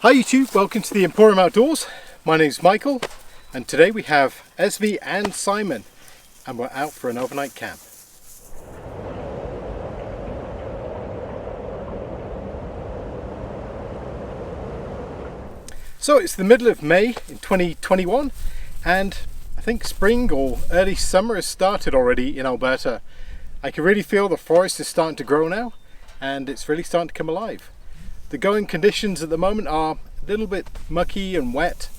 Hi YouTube, welcome to the Emporium Outdoors. My name is Michael and today we have Esme and Simon and we're out for an overnight camp. So it's the middle of May in 2021 and I think spring or early summer has started already in Alberta. I can really feel the forest is starting to grow now and it's really starting to come alive. The going conditions at the moment are a little bit mucky and wet,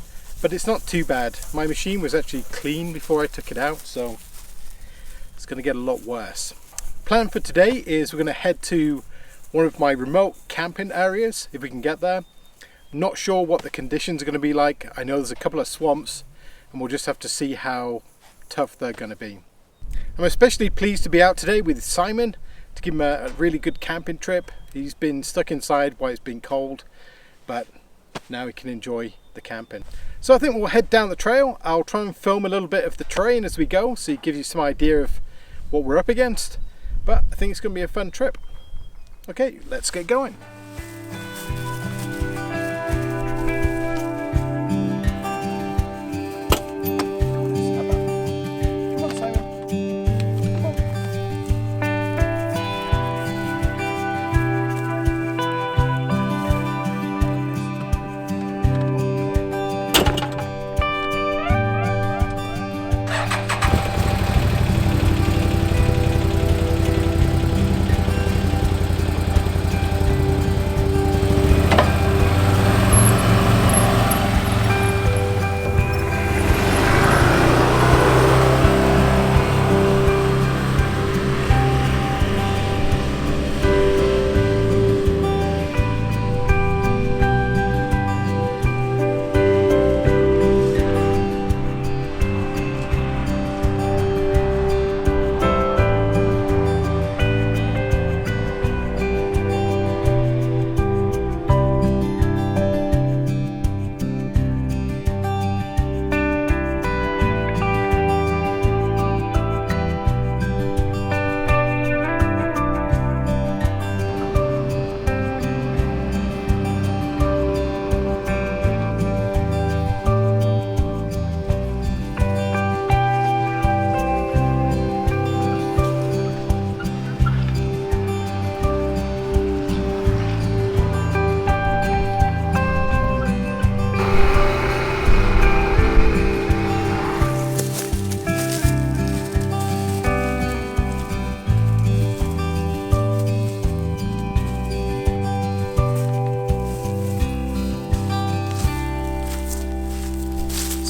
but it's not too bad. My machine was actually clean before I took it out, so it's going to get a lot worse. Plan for today is we're going to head to one of my remote camping areas, if we can get there. I'm not sure what the conditions are going to be like. I know there's a couple of swamps and we'll just have to see how tough they're going to be. I'm especially pleased to be out today with Simon to give him a really good camping trip. He's been stuck inside while it's been cold, but now he can enjoy the camping. So I think we'll head down the trail. I'll try and film a little bit of the terrain as we go, so it gives you some idea of what we're up against. But I think it's going to be a fun trip. Okay, let's get going.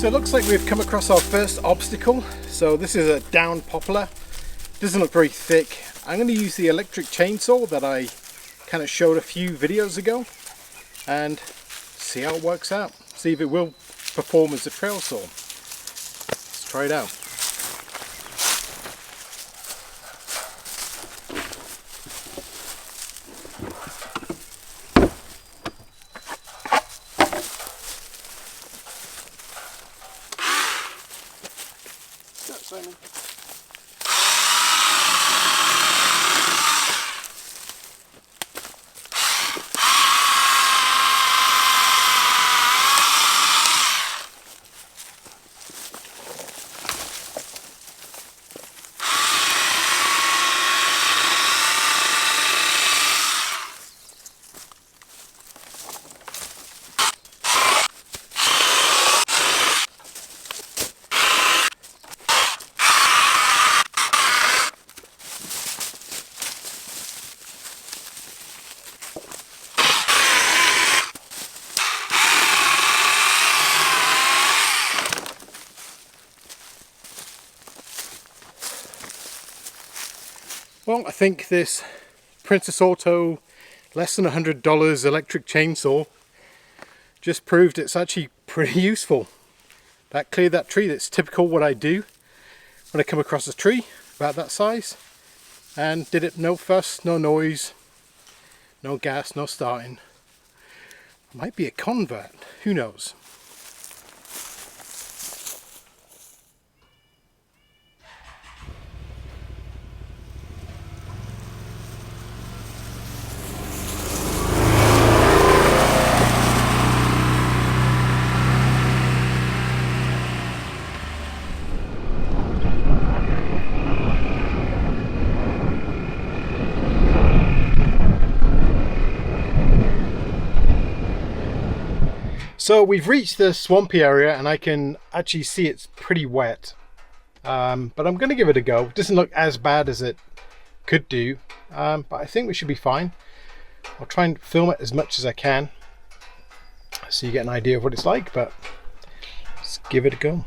So it looks like we've come across our first obstacle. So this is a down poplar. Doesn't look very thick. I'm going to use the electric chainsaw that I kind of showed a few videos ago and see how it works out. See if it will perform as a trail saw. Let's try it out. Simon. Well, I think this Princess Auto less than $100 electric chainsaw just proved it's actually pretty useful. That cleared that tree. That's typical what I do when I come across a tree about that size, and did it no fuss, no noise, no gas, no starting. Might be a convert, who knows. So we've reached the swampy area and I can actually see it's pretty wet. But I'm going to give it a go. It doesn't look as bad as it could do, but I think we should be fine. I'll try and film it as much as I can so you get an idea of what it's like, but let's give it a go.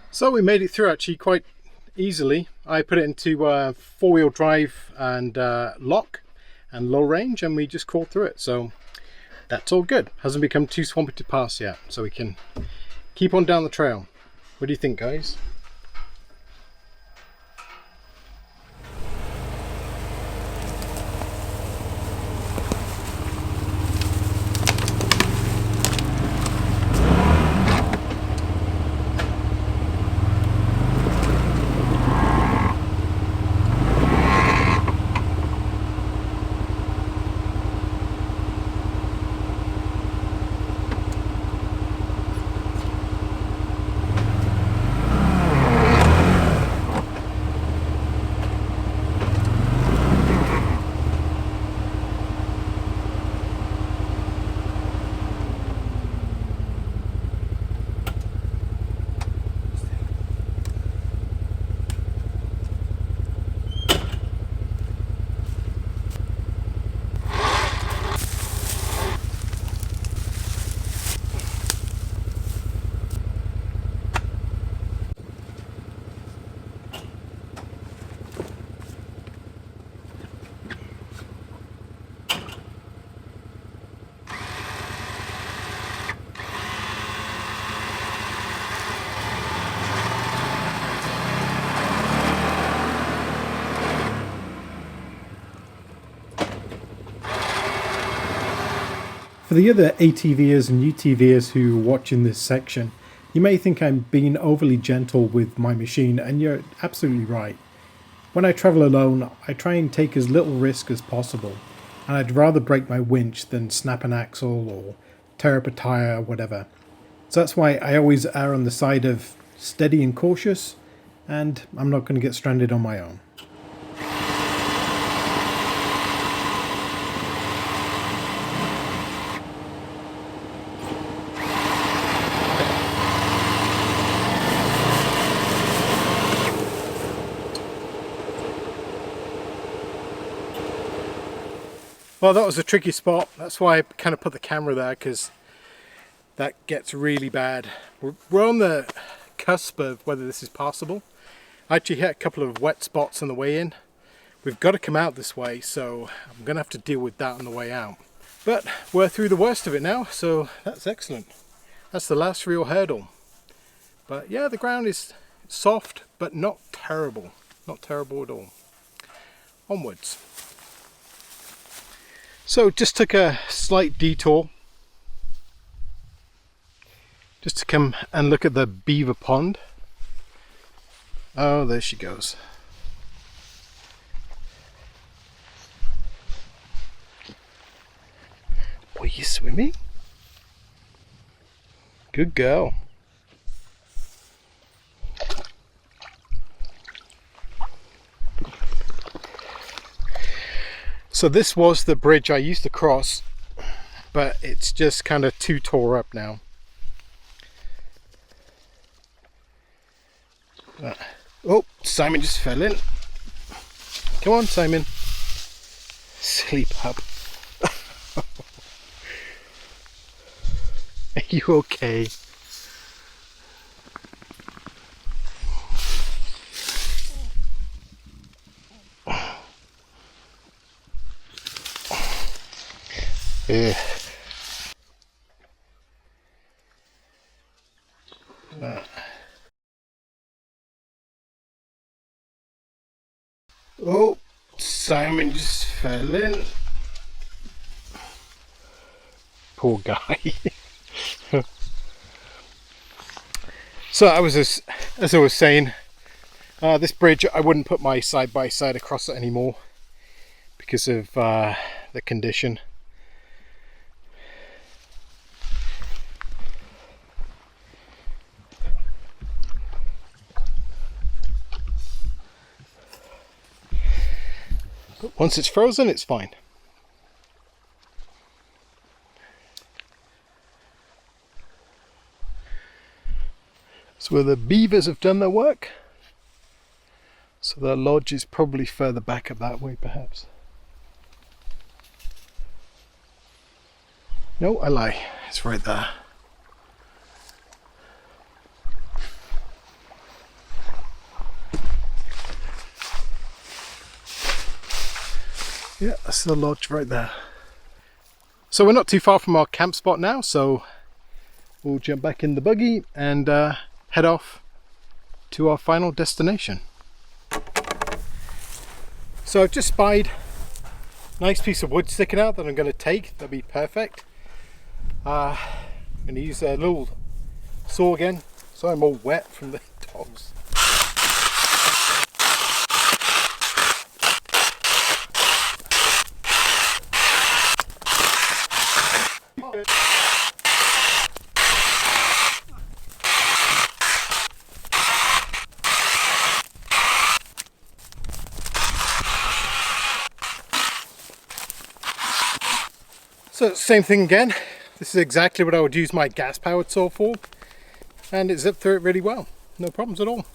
So we made it through actually quite easily. I put it into four-wheel drive and lock and low range, and we just crawled through it. So that's all good. Hasn't become too swampy to pass yet, so we can keep on down the trail. What do you think, guys? For the other ATVers and UTVers who are watching this section, you may think I'm being overly gentle with my machine, and you're absolutely right. When I travel alone, I try and take as little risk as possible, and I'd rather break my winch than snap an axle or tear up a tyre or whatever. So that's why I always err on the side of steady and cautious, and I'm not going to get stranded on my own. Well, that was a tricky spot. That's why I kind of put the camera there, because that gets really bad. We're on the cusp of whether this is possible. I actually hit a couple of wet spots on the way in. We've got to come out this way, so I'm going to have to deal with that on the way out. But we're through the worst of it now, so that's excellent. That's the last real hurdle. But yeah, the ground is soft, but not terrible. Not terrible at all. Onwards. So just took a slight detour just to come and look at the Beaver pond. Oh, there she goes. Are you swimming? Good girl. So this was the bridge I used to cross but it's just kind of too tore up now. Oh, Simon just fell in. Come on, Simon. Sleep up. Are you okay? Yeah. Oh, Simon just fell in. Poor guy. So as I was saying, this bridge, I wouldn't put my side-by-side across it anymore because of the condition. But once it's frozen, it's fine. So where the beavers have done their work. So their lodge is probably further back up that way, perhaps. No, I lie. It's right there. Yeah, that's the lodge right there. So we're not too far from our camp spot now, so we'll jump back in the buggy and head off to our final destination. So I've just spied a nice piece of wood sticking out that I'm going to take. That'll be perfect. I'm going to use a little saw again, so I'm all wet from the dogs. So same thing again. This is exactly what I would use my gas powered saw for, and it zipped through it really well. No problems at all.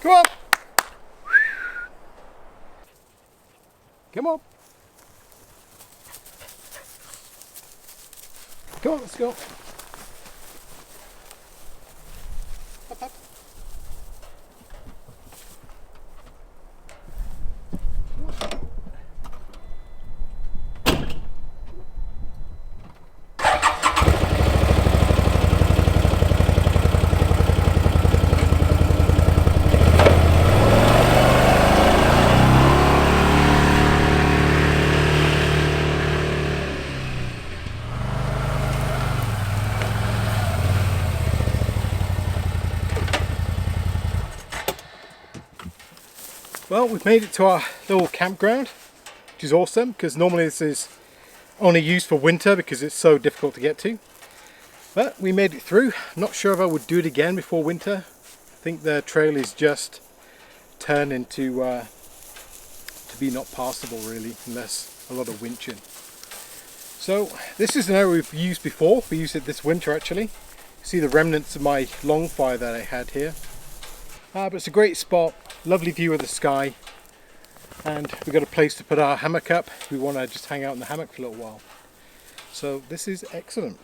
Come on! Come on. Come on, let's go. Up, up. Well, we've made it to our little campground, which is awesome because normally this is only used for winter because it's so difficult to get to. But we made it through. I'm not sure if I would do it again before winter. I think the trail is just turned into to be not passable really, unless a lot of winching. So this is an area we've used before. We used it this winter actually. See the remnants of my long fire that I had here. But it's a great spot, lovely view of the sky, and we've got a place to put our hammock up. We want to just hang out in the hammock for a little while. So this is excellent.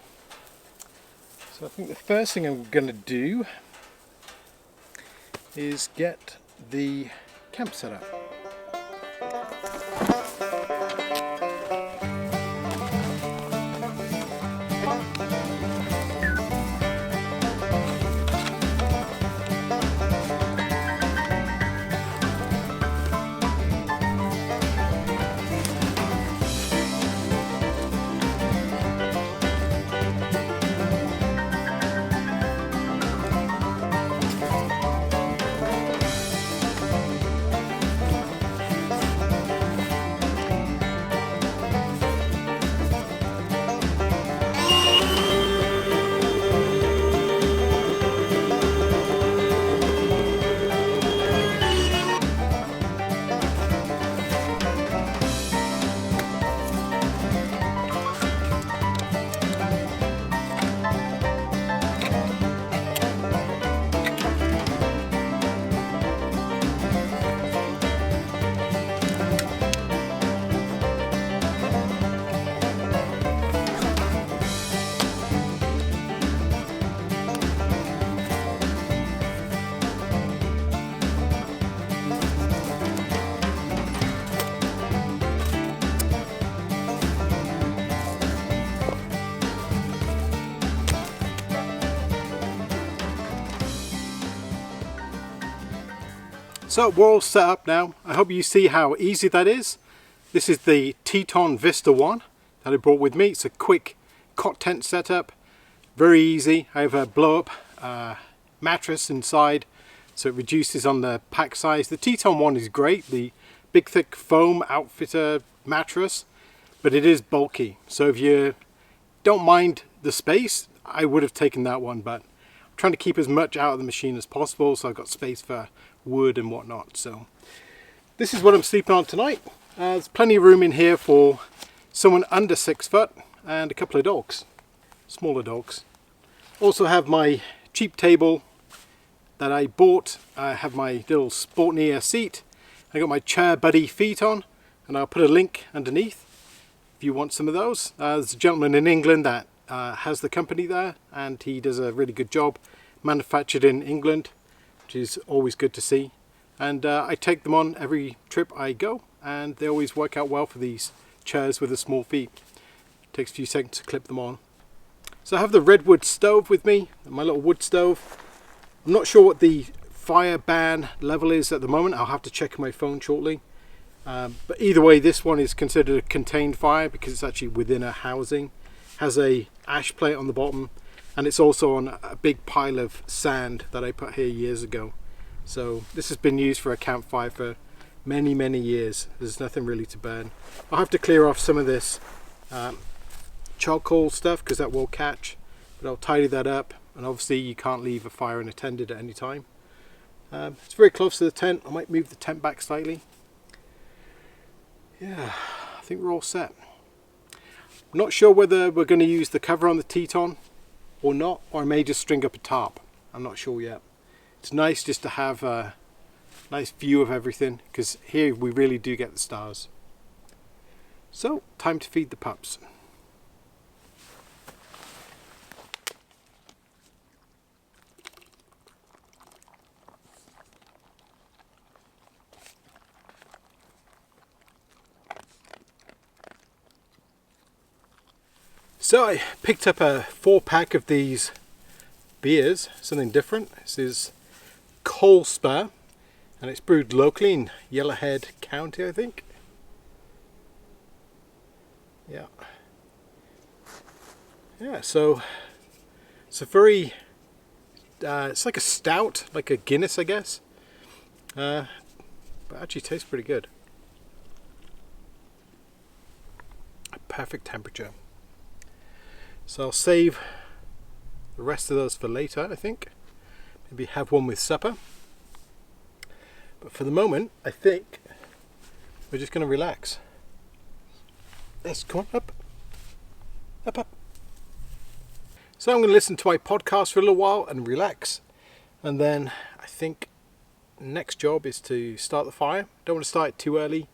So I think the first thing I'm going to do is get the camp set up. So we're all set up now. I hope you see how easy that is. This is the TETON Vista 1 that I brought with me. It's a quick cot tent setup, very easy. I have a blow up mattress inside, so it reduces on the pack size. The TETON one is great, the big thick foam outfitter mattress, but it is bulky. So if you don't mind the space, I would have taken that one, but I'm trying to keep as much out of the machine as possible, so I've got space for wood and whatnot. So this is what I'm sleeping on tonight. There's plenty of room in here for someone under 6 foot and a couple of dogs, smaller dogs. Also have my cheap table that I bought. I have my little Sportneer seat. I got my Chair Buddy feet on, and I'll put a link underneath if you want some of those. There's a gentleman in England that has the company there, and he does a really good job, manufactured in England, which is always good to see. And I take them on every trip I go, and they always work out well for these chairs with the small feet. It takes a few seconds to clip them on. So I have the redwood stove with me, my little wood stove. I'm not sure what the fire ban level is at the moment. I'll have to check my phone shortly. But either way, this one is considered a contained fire because it's actually within a housing. Has a ash plate on the bottom, and it's also on a big pile of sand that I put here years ago. So this has been used for a campfire for many years. There's nothing really to burn. I'll have to clear off some of this charcoal stuff because that will catch, but I'll tidy that up. And obviously you can't leave a fire unattended at any time. It's very close to the tent. I might move the tent back slightly. Yeah, I think we're all set. I'm not sure whether we're going to use the cover on the TETON or not, or I may just string up a tarp. I'm not sure yet. It's nice just to have a nice view of everything, because here we really do get the stars. So, time to feed the pups. So I picked up a 4-pack of these beers, something different. This is Coal Spur, and it's brewed locally in Yellowhead County, I think. Yeah, so it's a very, it's like a stout, like a Guinness, I guess. But actually tastes pretty good. A perfect temperature. So I'll save the rest of those for later, I think. Maybe have one with supper. But for the moment, I think we're just going to relax. Let's come on, up. Up. So I'm going to listen to my podcast for a little while and relax. And then I think next job is to start the fire. Don't want to start it too early.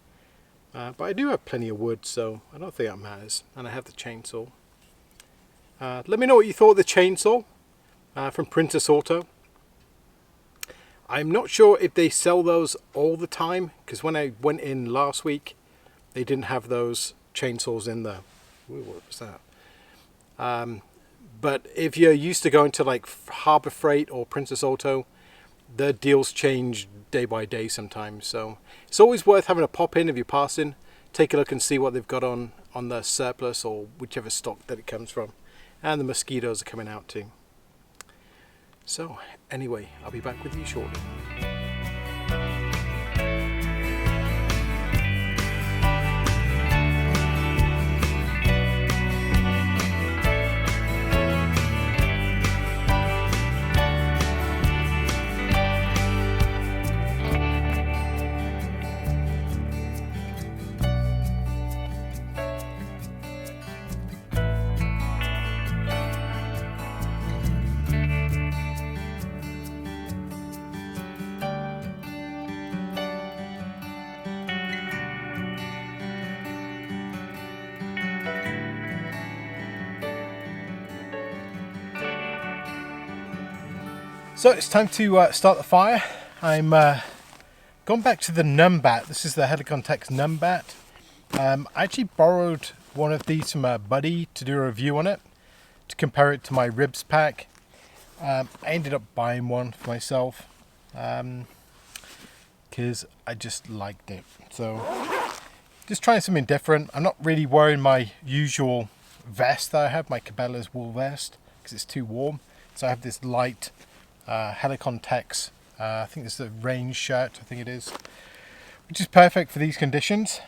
But I do have plenty of wood, so I don't think that matters. And I have the chainsaw. Let me know what you thought of the chainsaw from Princess Auto. I'm not sure if they sell those all the time, because when I went in last week they didn't have those chainsaws in there. Ooh, what was that? But if you're used to going to like Harbor Freight or Princess Auto, their deals change day by day sometimes, so it's always worth having a pop in if you're passing, take a look and see what they've got on their surplus or whichever stock that it comes from. And the mosquitoes are coming out too. So anyway, I'll be back with you shortly. So it's time to start the fire. I'm gone back to the Numbat. This is the Helicon Tex Numbat. I actually borrowed one of these from a buddy to do a review on it, to compare it to my ribs pack. I ended up buying one for myself. Came because I just liked it. So just trying something different. I'm not really wearing my usual vest that I have, my Cabela's wool vest, because it's too warm. So I have this light Helicon Tex, I think it's the rain shirt, I think it is, which is perfect for these conditions,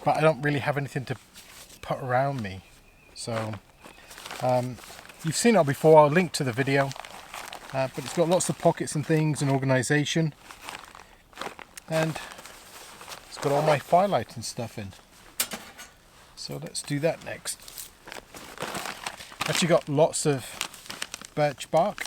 but I don't really have anything to put around me. So you've seen it before, I'll link to the video, but it's got lots of pockets and things and organisation, and it's got all my firelight and stuff in. So let's do that next. Actually got lots of birch bark.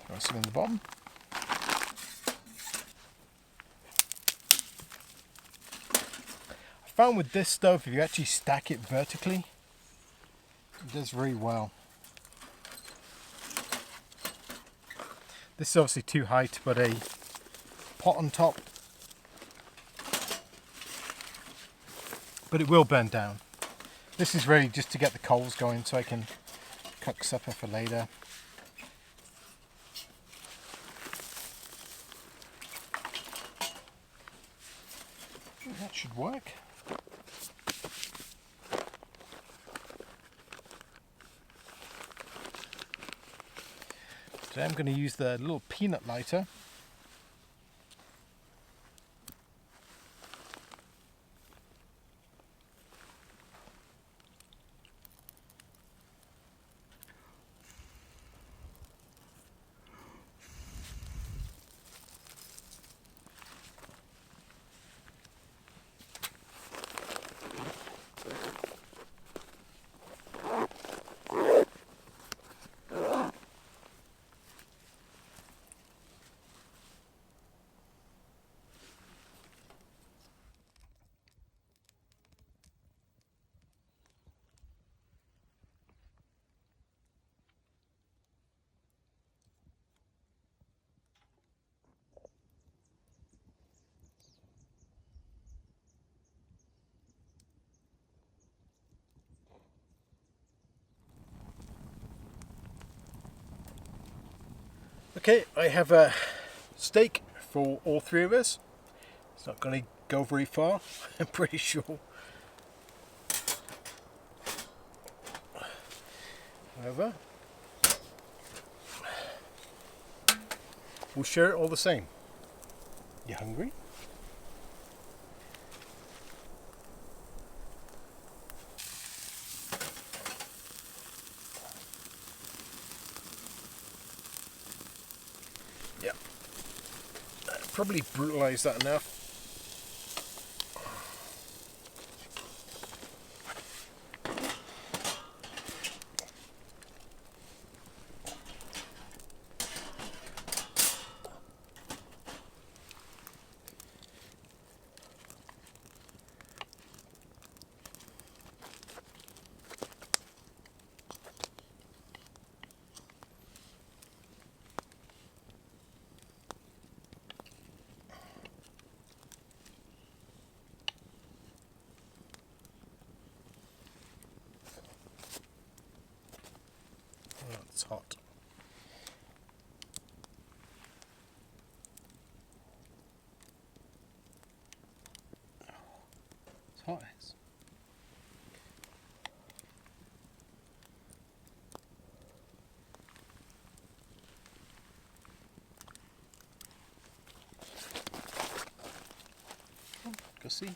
Got some in the bottom. I found with this stuff, if you actually stack it vertically, it does very well. This is obviously too high to put a pot on top, but it will burn down. This is really just to get the coals going so I can cook supper for later. That should work. Today I'm going to use the little peanut lighter. Okay, I have a steak for all three of us. It's not going to go very far, I'm pretty sure. However, we'll share it all the same. You hungry? Yeah. Probably brutalize that enough. It's hot. It's hot. Go see.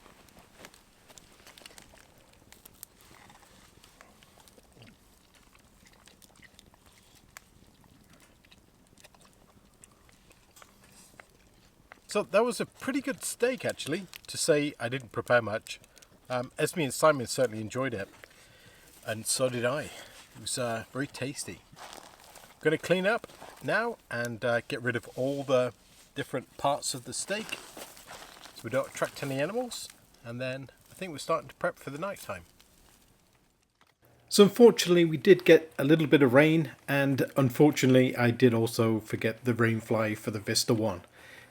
So that was a pretty good steak, actually, to say I didn't prepare much. Esme and Simon certainly enjoyed it, and so did I. It was very tasty. I'm going to clean up now and get rid of all the different parts of the steak so we don't attract any animals, and then I think we're starting to prep for the night time. So unfortunately we did get a little bit of rain, and unfortunately I did also forget the rain fly for the Vista one.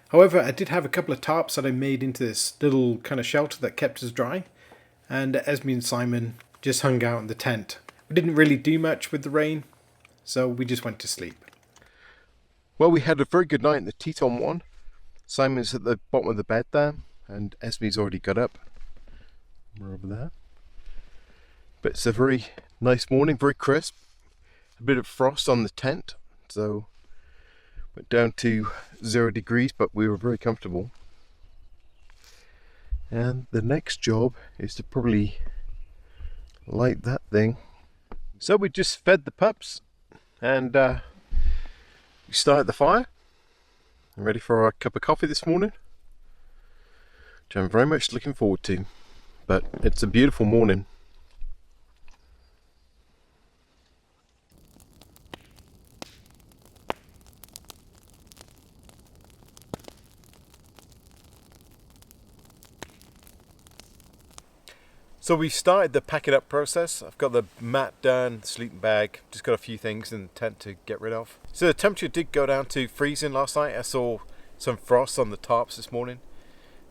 However, I did have a couple of tarps that I made into this little kind of shelter that kept us dry, and Esme and Simon just hung out in the tent We didn't really do much with the rain, so we just went to sleep. Well, we had a very good night in the TETON one. Simon's at the bottom of the bed there, and Esme's already got up. We're over there. But it's a very nice morning, very crisp. A bit of frost on the tent, so went down to 0 degrees, but we were very comfortable. And the next job is to probably light that thing. So we just fed the pups, and we started the fire. I'm ready for our cup of coffee this morning, which I'm very much looking forward to. But it's a beautiful morning. So we started the packing up process. I've got the mat done, sleeping bag, just got a few things in the tent to get rid of. So the temperature did go down to freezing last night. I saw some frost on the tarps this morning.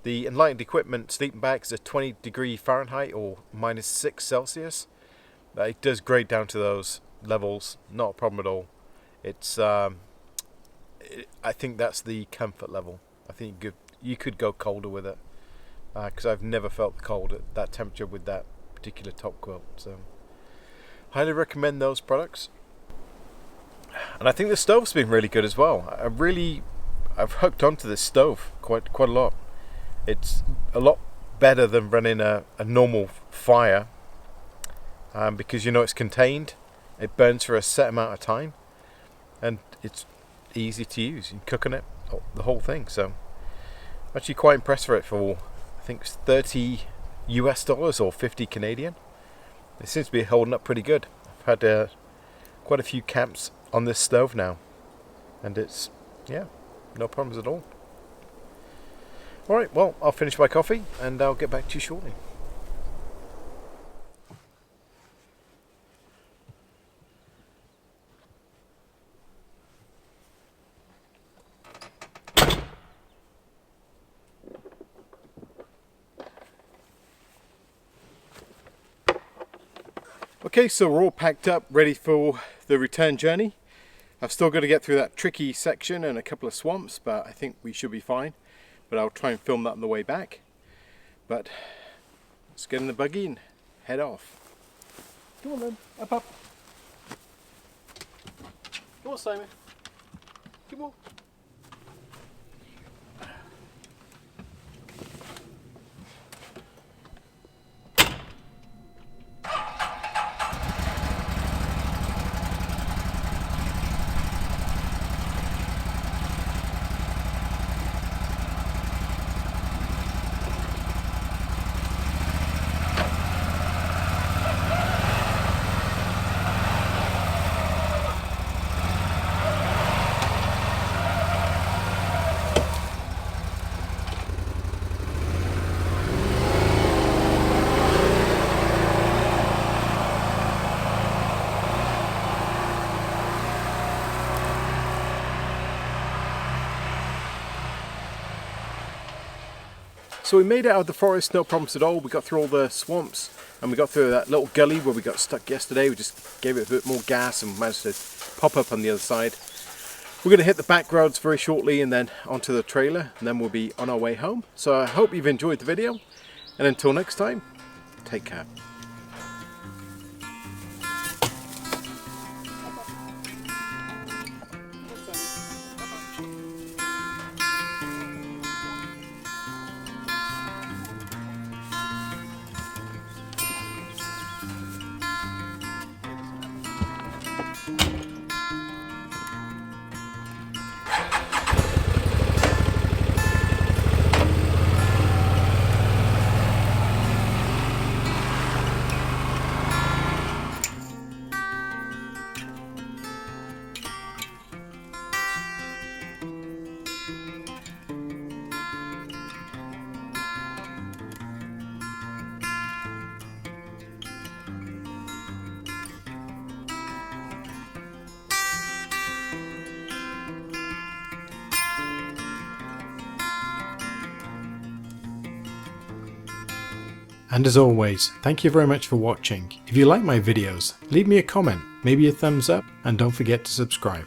The Enlightened Equipment sleeping bag is at 20 degree Fahrenheit or -6 Celsius. It does grade down to those levels, not a problem at all. It's, I think that's the comfort level. I think you could go colder with it. Because I've never felt cold at that temperature with that particular top quilt. So highly recommend those products. And I think the stove's been really good as well. I've hooked onto this stove quite a lot. It's a lot better than running a normal fire, because you know it's contained. It burns for a set amount of time, and it's easy to use. You can cook on it, the whole thing. So I'm actually quite impressed for it for, I think it's $30 US or 50 Canadian. It seems to be holding up pretty good. I've had quite a few camps on this stove now, and it's, yeah, no problems at all. Alright, well, I'll finish my coffee and I'll get back to you shortly. Okay, so we're all packed up, ready for the return journey. I've still got to get through that tricky section and a couple of swamps, but I think we should be fine. But I'll try and film that on the way back. But let's get in the buggy and head off. Come on then, up. Come on, Simon. Come on. So we made it out of the forest, no problems at all. We got through all the swamps and we got through that little gully where we got stuck yesterday. We just gave it a bit more gas and managed to pop up on the other side. We're going to hit the back roads very shortly and then onto the trailer, and then we'll be on our way home. So I hope you've enjoyed the video, and until next time, take care. And as always, thank you very much for watching. If you like my videos, leave me a comment, maybe a thumbs up, and don't forget to subscribe.